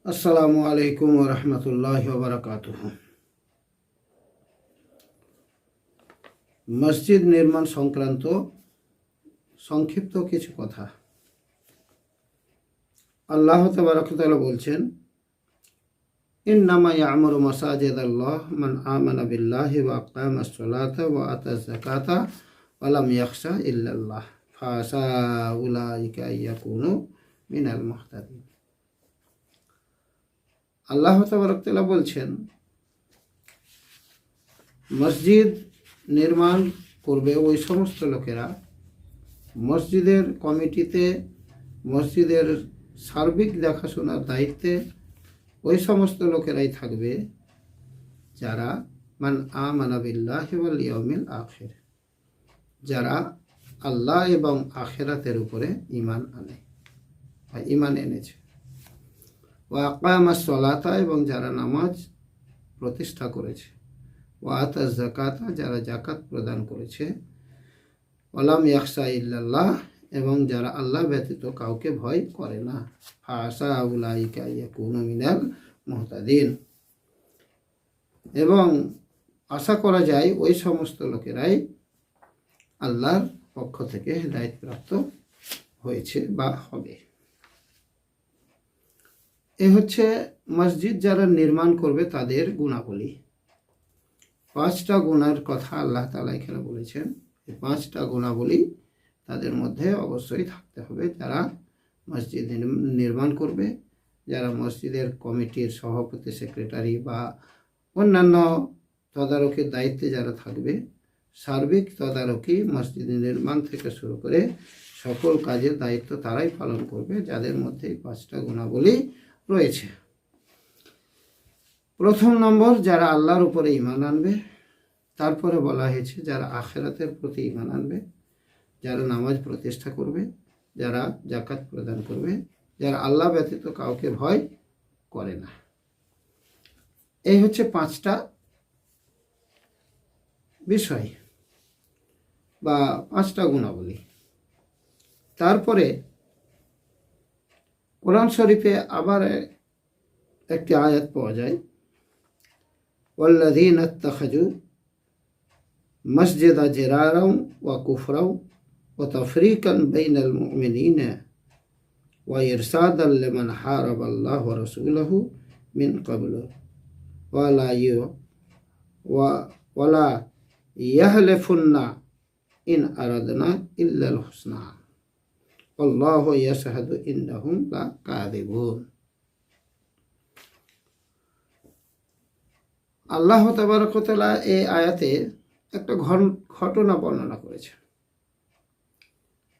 আসসালামু আলাইকুম ওয়া রাহমাতুল্লাহি ওয়া বারাকাতুহু। মসজিদ নির্মাণ সংক্রান্ত সংক্ষিপ্ত কিছু কথা। আল্লাহ তাবারক ওয়া তাআলা বলছেন, ইন্নামা ইয়া'মুরু মাসাজিদাল্লাহ মান আমানা বিল্লাহি ওয়া আকামাস সালাতা ওয়া আতাজ যাকাতা ওয়া লাম ইয়াখশা ইল্লাল্লাহ ফাআসা উলাইকা আইয়াকুনু মিনাল মুহতাদিন। আল্লাহ তাবারক ওয়া তাআলা বলছেন, মসজিদ নির্মাণ করবে ওই সমস্ত লোকেরা, মসজিদের কমিটিতে, মসজিদের সার্বিক দেখাশোনার দায়িত্বে ওই সমস্ত লোকেরাই থাকবে যারা মান আমানা বিল্লাহি ওয়াল ইয়াউমিল আখির, যারা আল্লাহ এবং আখিরাতের উপরে ঈমান আনে বা ঈমান এনেছে। ওয়া আকামাস সালাতা, এবং যারা নামাজ প্রতিষ্ঠা করেছে। ওয়া আতাজ যাকাতা, যারা যাকাত প্রদান করেছে। ওয়ালাম ইয়াখশা ইল্লাল্লাহ, এবং যারা আল্লাহ ব্যতীত কাউকে ভয় করে না। ফাআসা উলাইকা ইয়াকুনু মিনাল মুহতাদিন, এবং আশা করা যায় ওই সমস্ত লোকেরাই আল্লাহর পক্ষ থেকে হেদায়েত প্রাপ্ত হয়েছে বা হবে। এ হচ্ছে মসজিদ যারা নির্মাণ করবে তাদের গুণাবলী। 5টা গুণের কথা আল্লাহ তাআলা এখানে বলেছেন। এই 5টা গুণাবলী তাদের মধ্যে অবশ্যই থাকতে হবে যারা মসজিদ নির্মাণ করবে, যারা মসজিদের কমিটির সভাপতি, সেক্রেটারি বা অন্যান্য তদারকির দায়িত্বে যারা থাকবে। সার্বিক তদারকি মসজিদ নির্মাণ থেকে শুরু করে সকল কাজের দায়িত্ব তারাই পালন করবে, যাদের মধ্যে এই 5টা গুণাবলী রয়েছে। প্রথম নম্বর, যারা আল্লাহর উপরে ঈমান আনবে। তারপরে বলা হয়েছে যারা আখিরাতের প্রতি ঈমান আনবে, যারা নামাজ প্রতিষ্ঠা করবে, যারা যাকাত প্রদান করবে, যারা আল্লাহ ব্যতীত কাউকে ভয় করে না। এই হচ্ছে 5টা বিষয় বা 5টা গুণাবলী। তারপরে কোরআন শরীফে আবার একটি আয়াত পাওয়া যায়, ওয়াল্লাযীনা ইত্তাখাযু মসজিদা জিরারাও ওয়া কুফরাও ওয়া তাফরীকান বাইনাল মুমিনিনা ওয়া ইরসাদাল লিমান হারাবাল্লাহ ওয়া রাসূলাহু মিন ক্বাবলু ওয়া লা ইয়াহলিফুন্না ইন আরাদনা ইল্লাল হুসনা আল্লাহু ইয়াশহাদু ইন্নাহুম লাকাযিবুন। আল্লাহ তাবারক ওয়া তাআলা এই আয়াতে একটা ঘটনা বর্ণনা করেছে।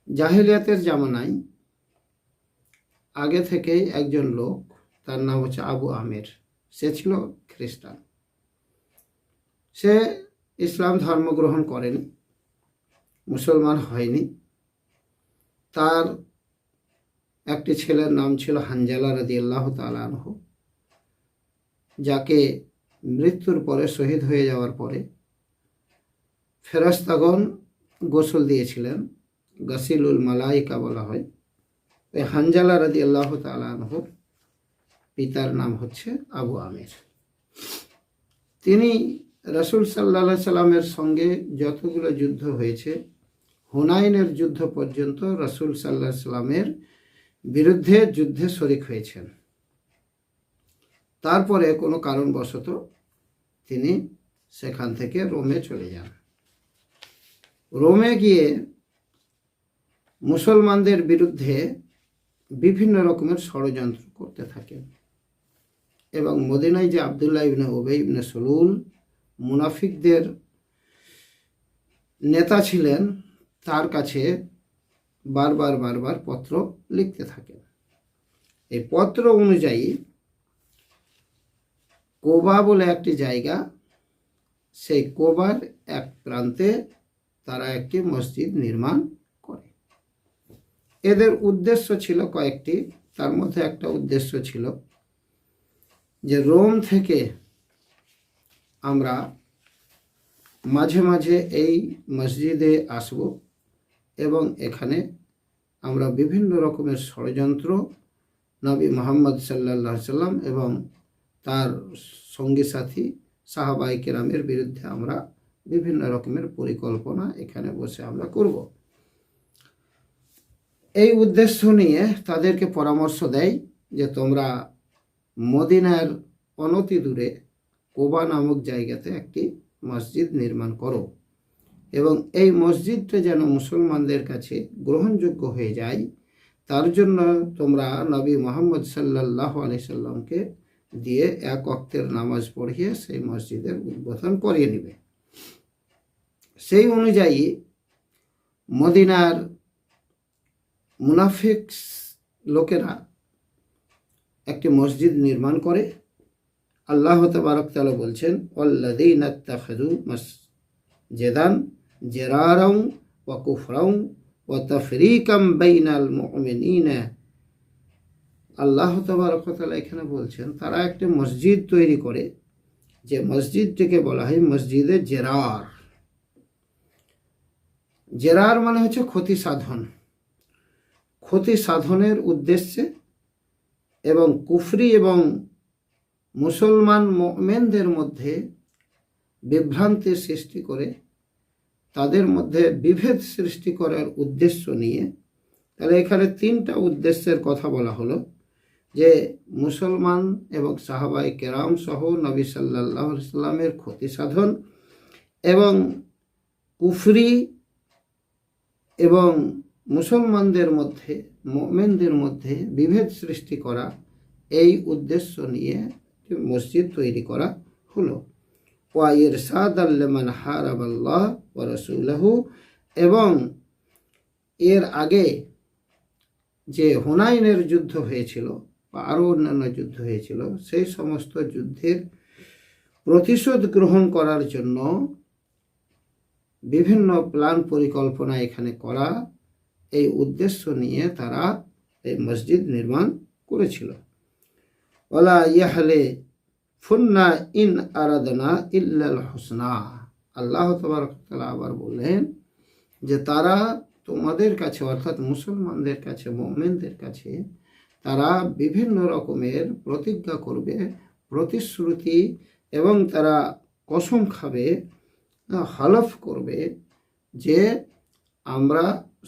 জাহেলিয়াতের জামানায় আগে থেকেই একজন লোক, তার নাম হচ্ছে আবু আমের। সে ছিল খ্রিস্টান। সে ইসলাম ধর্ম গ্রহণ করেনি, মুসলমান হয়নি। তার একটি ছেলের নাম ছিল হানজালা রাদিয়াল্লাহু তাআলা আনহু, যাকে মৃত্যুর পরে, শহীদ হয়ে যাওয়ার পরে ফেরেশতাগণ গোসল দিয়েছিলেন। গাসিলুল মালাইকা বলা হয়। এই হানজালা রাদিয়াল্লাহু তাআলা আনহুর পিতার নাম হচ্ছে আবু আমের। তিনি রাসূল সাল্লাল্লাহু আলাইহি সাল্লামের সঙ্গে যতগুলো যুদ্ধ হয়েছে, হুনাইনের যুদ্ধ পর্যন্ত রাসূল সাল্লাল্লাহু আলাইহি সাল্লামের বিরুদ্ধে যুদ্ধে শরীক হয়েছেন। তারপরে কোনো কারণবশত তিনি সেখান থেকে রোমে চলে যান। রোমে গিয়ে মুসলমানদের বিরুদ্ধে বিভিন্ন রকমের ষড়যন্ত্র করতে থাকেন, এবং মদিনায় যে আব্দুল্লাহ ইবনে উবাই ইবনে সুলুল মুনাফিকদের নেতা ছিলেন, তার কাছে বারবার পত্র লিখতে থাকেন। এই পত্র অনুযায়ী কোবা বলে একটি জায়গা, সেই কোবার এক প্রান্তে তারা একটি মসজিদ নির্মাণ করে। এদের উদ্দেশ্য ছিল কয়েকটি। তার মধ্যে একটা উদ্দেশ্য ছিল যে রোম থেকে আমরা মাঝে মাঝে এই মসজিদে আসব এবং এখানে আমরা বিভিন্ন রকমের ষড়যন্ত্র নবী মুহাম্মদ সাল্লাল্লাহু আলাইহি সাল্লাম এবং তার সঙ্গী সাথী সাহাবায়ে কেরামের বিরুদ্ধে আমরা বিভিন্ন রকমের পরিকল্পনা এখানে বসে আমরা করব। এই উদ্দেশ্য নিয়ে তাদেরকে পরামর্শ দেয় যে তোমরা মদিনার অনতি দূরে কোবা নামক জায়গাতে একটি মসজিদ নির্মাণ করো এবং এই মসজিদটা যেন মুসলমানদের কাছে গ্রহণযোগ্য হয়ে যায়, তার জন্য তোমরা নবী মুহাম্মদ সাল্লাল্লাহু আলাইহি সাল্লামকে দিয়ে এক ওয়াক্তের নামাজ পড়িয়ে সেই মসজিদের উদ্বোধন করিয়ে নেবে। সেই অনুযায়ী মদিনার মুনাফিক লোকেরা একটি মসজিদ নির্মাণ করে। আল্লাহ তাবারক তাআলা বলছেন, ওয়াল্লাযীনা ইত্তাখাযু মাসজিদান জিরারাও ওয়া কুফরাও ওয়া তাফরীকাম বাইনাল মুমিনিনা। আল্লাহ তাবারক তাআলা এখানে বলছেন তারা একটি মসজিদ তৈরি করে, যে মসজিদটিকে বলা হয় মসজিদে জেরার। জেরার মানে হচ্ছে ক্ষতি সাধন, ক্ষতি সাধনের উদ্দেশ্যে এবং কুফরি এবং মুসলমান মুমিনদের মধ্যে বিভ্রান্তি সৃষ্টি করে তাদের মধ্যে বিভেদ সৃষ্টি করার উদ্দেশ্য নিয়ে। তাহলে এখানে তিনটা উদ্দেশ্যের কথা বলা হলো, যে মুসলমান এবং সাহাবায়ে কেরাম সহ নবী সাল্লাল্লাহু আলাইহি সাল্লামের ক্ষতি সাধন এবং কুফরি এবং মুসলমানদের মধ্যে মুমিনদের মধ্যে বিভেদ সৃষ্টি করা, এই উদ্দেশ্য নিয়ে মসজিদ তৈরি করা হলো। ওয়া ইরসাদাল লিমান হারাবাল্লাহ ওয়া রাসূলহু, এবং এর আগে যে হুনাইনের যুদ্ধ হয়েছিল বা আরও অন্যান্য যুদ্ধ হয়েছিল, সেই সমস্ত যুদ্ধের প্রতিশোধ গ্রহণ করার জন্য বিভিন্ন প্ল্যান পরিকল্পনা এখানে করা, এই উদ্দেশ্য নিয়ে তারা এই মসজিদ নির্মাণ করেছিল। ওয়ালা ইয়াহলে ফুন্না ইন আরাদনা ইল্লাল হুসনা। আল্লাহ তাবারক তাআলা আবার বললেন যে তারা তোমাদের কাছে, অর্থাৎ মুসলমানদের কাছে, মুমিনদের কাছে তারা বিভিন্ন রকমের প্রতিজ্ঞা করবে, প্রতিশ্রুতি, এবং তারা কসম খাবে, হলফ করবে যে আমরা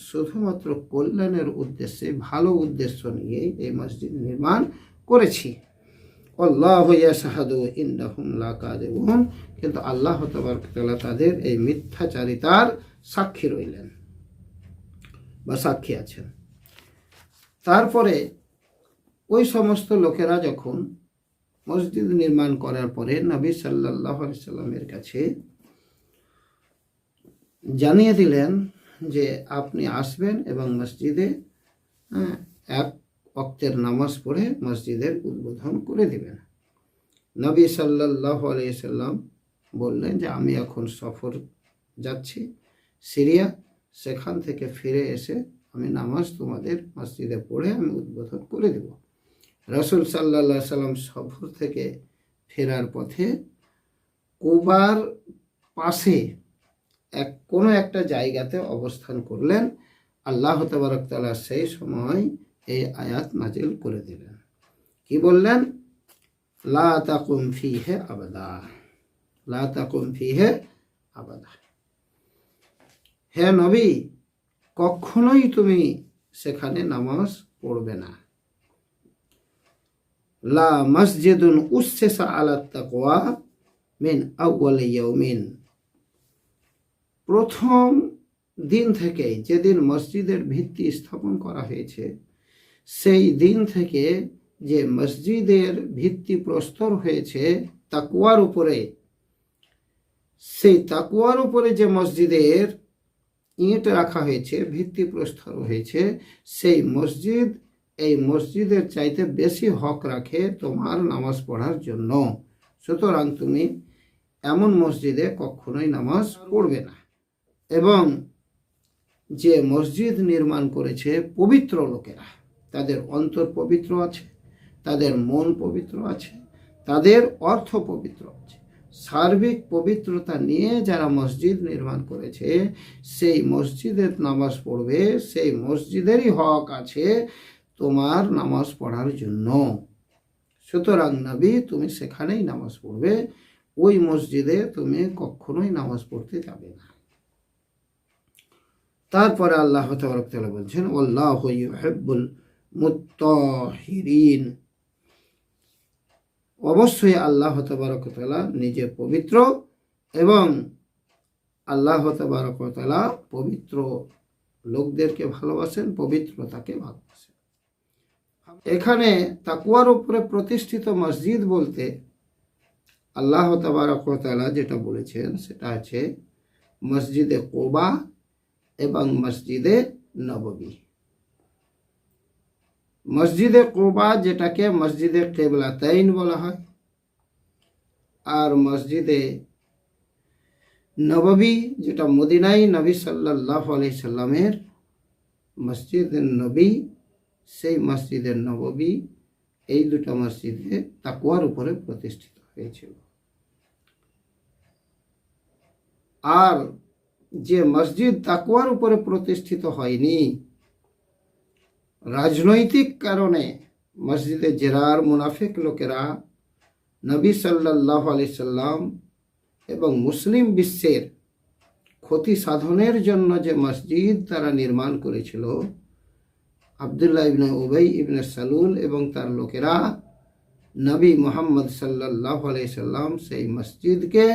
শুধুমাত্র কল্যাণের উদ্দেশ্যে, ভালো উদ্দেশ্য নিয়ে এই মসজিদ নির্মাণ করেছি। আল্লাহু ইয়াশহাদু ইন্নাহুম লাকাযিবুন, কিন্তু আল্লাহ তাবারক তাআলা তাদের এই মিথ্যাচারিতার সাক্ষী রইলেন বা সাক্ষী আছেন। তারপরে ওই সমস্ত লোকেরা যখন মসজিদ নির্মাণ করার পরে নবী সাল্লাল্লাহু আলাইহি সাল্লামের কাছে জানিয়ে দিলেন যে আপনি আসবেন এবং মসজিদে এক ওয়াক্তের নামাজ পড়ে মসজিদের উদ্বোধন করে দিবেন। নবী সাল্লাল্লাহু আলাইহি সাল্লাম বললেন যে আমি এখন সফর যাচ্ছি সিরিয়া, সেখান থেকে ফিরে এসে আমি নামাজ তোমাদের মসজিদে পড়ে আমি উদ্বোধন করে দেব। রাসূল সাল্লাল্লাহু আলাইহি সাল্লাম সফর থেকে ফেরার পথে কুবার পাশে কোনো একটা জায়গাতে অবস্থান করলেন। আল্লাহ তাবারক তাআলা সেই সময় এই আয়াত নাজিল করে দিলেন। কি বললেন? লা তাকুম ফিহে আবাদা, লা তাকুম ফিহে আবাদা। হে নবী, কখনোই তুমি সেখানে নামাজ পড়বে না। লা মসজিদুন উসসিসা আলা তাকওয়া মিন আউয়াল ইয়াউমিন। প্রথম দিন থেকে, যেদিন মসজিদের ভিত্তি স্থাপন করা হয়েছে, সেই দিন থেকে যে মসজিদের ভিত্তি প্রস্তর হয়েছে তাকওয়ার উপরে, সেই তাকওয়ার উপরে যে মসজিদের ইট রাখা হয়েছে, ভিত্তি প্রস্তর হয়েছে, সেই মসজিদ এই মসজিদের চাইতে বেশি হক রাখে তোমার নামাজ পড়ার জন্য। সুতরাং তুমি এমন মসজিদে কখনোই নামাজ পড়বে না। এবং যে মসজিদ নির্মাণ করেছে পবিত্র লোকেরা, তাদের অন্তর পবিত্র আছে, তাদের মন পবিত্র আছে, তাদের অর্থ পবিত্র আছে, সার্বিক পবিত্রতা নিয়ে যারা মসজিদ নির্মাণ করেছে, সেই মসজিদের নামাজ পড়বে, সেই মসজিদেরই হক আছে। তোমার নামাজ পড়ার জন্য। সুতরাং নবী, তুমি সেখানেই নামাজ পড়বে, ওই মসজিদে তুমি কখনোই নামাজ পড়তে যাবে না। তারপরে আল্লাহ তাবারক ওয়া তাআলা বলছেন, আল্লাহু ইউহিব্বুল মুত্তাহিরিন, অবশ্যই আল্লাহ তাবারক ওয়া তাআলা নিজে পবিত্র এবং আল্লাহ তাবারক ওয়া তাআলা পবিত্র লোকদেরকে ভালোবাসেন, পবিত্রতাকে ভালোবাসেন। এখানে তাকওয়ার উপরে প্রতিষ্ঠিত মসজিদ বলতে আল্লাহ তাবারক ওয়া তাআলা যেটা বলেছেন সেটা আছে মসজিদে কুবা এবং মসজিদে নববী। মসজিদে কুবা যেটাকে মসজিদে কিবলাতাইন বলা হয়, আর মসজিদে নববী যেটা মদিনায় নবী সাল্লাল্লাহু আলাইহি সাল্লামের মসজিদ নবী, সেই মসজিদের নববী, এই দুটো মসজিদে তাকওয়ার উপরে প্রতিষ্ঠিত হয়েছিল। আর যে মসজিদ তাকওয়ার উপরে প্রতিষ্ঠিত হয়নি, রাজনৈতিক কারণে মসজিদে জেরার মুনাফিক লোকেরা নবী সাল্লাল্লাহু আলাইহি সাল্লাম এবং মুসলিম বিশ্বের ক্ষতি সাধনের জন্য যে মসজিদ তারা নির্মাণ করেছিল, আব্দুল্লাহ ইবনে উবাই ইবনে সালুল এবং তার লোকেরা নবী মুহাম্মদ সাল্লাল্লাহু আলাইহি সাল্লাম সেই মসজিদকে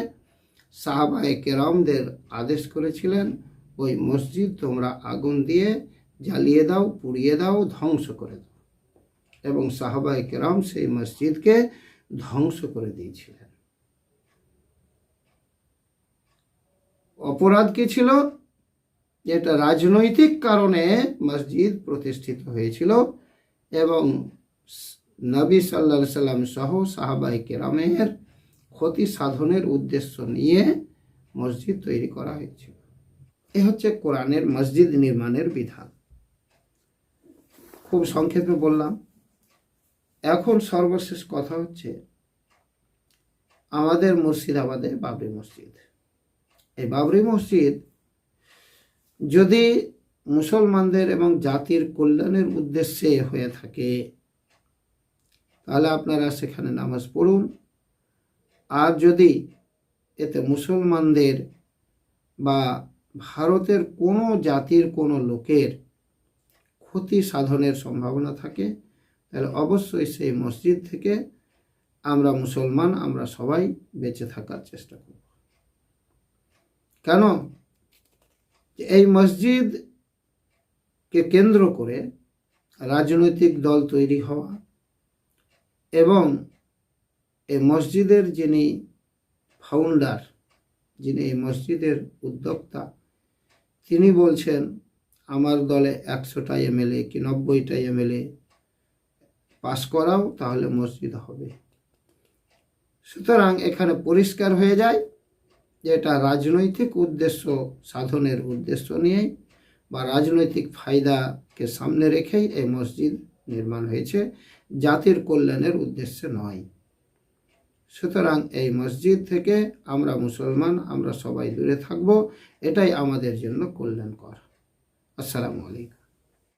সাহাবায়ে কেরামদের আদেশ করেছিলেন, ওই মসজিদ তোমরা আগুন দিয়ে জ্বালিয়ে দাও, পুড়িয়ে দাও, ধ্বংস করে দাও। এবং সাহাবায়ে কেরাম সেই মসজিদকে ধ্বংস করে দিয়েছিলেন। অপরাধ কি ছিল? এটা রাজনৈতিক কারণে মসজিদ প্রতিষ্ঠিত হয়েছিল এবং নবী সাল্লাল্লাহু আলাইহি সাল্লাম সহ সাহাবায়ে কেরামের ক্ষতি সাধনের উদ্দেশ্য নিয়ে মসজিদ তৈরি করা হয়েছিল। এ হচ্ছে কোরআনের মসজিদ নির্মাণের বিধান। খুব সংক্ষেপে বললাম। এখন সর্বশেষ কথা হচ্ছে আমাদের মুর্শিদাবাদে বাবরি মসজিদ। এই বাবরি মসজিদ যদি মুসলমানদের এবং জাতির কল্যাণের উদ্দেশ্যে হয়ে থাকে, তাহলে আপনারা সেখানে নামাজ পড়ুন। আর যদি এতে মুসলমানদের বা ভারতের কোনো জাতির কোনো লোকের ক্ষতি সাধনের সম্ভাবনা থাকে, তাহলে অবশ্যই সেই মসজিদ থেকে আমরা মুসলমান, আমরা সবাই বেঁচে থাকার চেষ্টা করব। কেন? এই মসজিদকে কেন্দ্র করে রাজনৈতিক দল তৈরি হওয়া এবং এই মসজিদের যিনি ফাউন্ডার, যিনি এই মসজিদের উদ্যোক্তা, তিনি বলছেন আমার দলে 100টা এমএলএ কি 90টা এমএলএ পাস করাও, তাহলে মসজিদ হবে। সুতরাং এখানে পরিষ্কার হয়ে যায় যে এটা রাজনৈতিক উদ্দেশ্য সাধনের উদ্দেশ্য নিয়েই বা রাজনৈতিক ফায়দাকে সামনে রেখেই এই মসজিদ নির্মাণ হয়েছে, জাতির কল্যাণের উদ্দেশ্যে নয়। সুতরাং এই মসজিদ থেকে আমরা মুসলমান, আমরা সবাই দূরে থাকব, এটাই আমাদের জন্য কল্যাণকর। আসসালামু আলাইকুম।